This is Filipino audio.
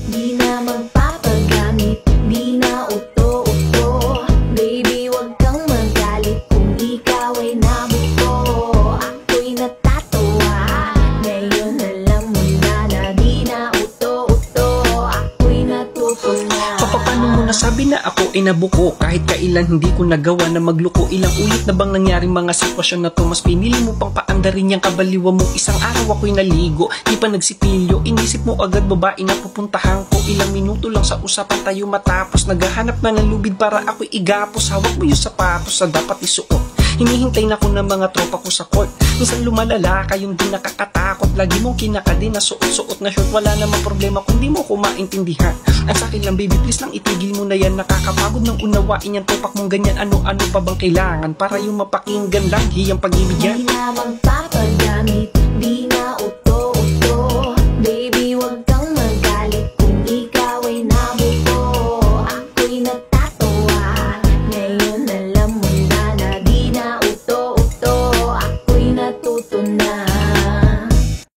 di na magpapagamit, di na uto-uto. Baby, wag kang magalit kung ikaw ay nabuko. Ako'y natatawa, ngayon alam mo na di na uto-uto. Ako'y natuto na. Paano mo nasabi na ako ay nabuko? Kahit kailan hindi ko nagawa na magluko. Ilang ulit na bang nangyaring mga sitwasyon na to? Mas pinili mo pang paandarin yung kabaliwa mo. Isang araw ako'y naligo, di pa nagsipilyo. Inisip mo agad babae na pupuntahan ko. Ilang minuto lang sa usapan tayo matapos. Naghahanap na ng lubid para ako'y igapos. Hawak mo yung sapatos na dapat isuot. Hinihintay na ko ng mga tropa ko sa court. Minsan lumalala kayong di nakakatakot. Lagi mong kinakadin na suot-suot na short. Wala namang problema kung di mo ko maintindihan. Ang sakin lang baby, please lang itigil mo na yan. Nakakapagod ng unawain yan topak mong ganyan. Ano-ano pa bang kailangan para yung mapakinggan lang hiyang pag-ibig yan? Di na magpapagamit, di na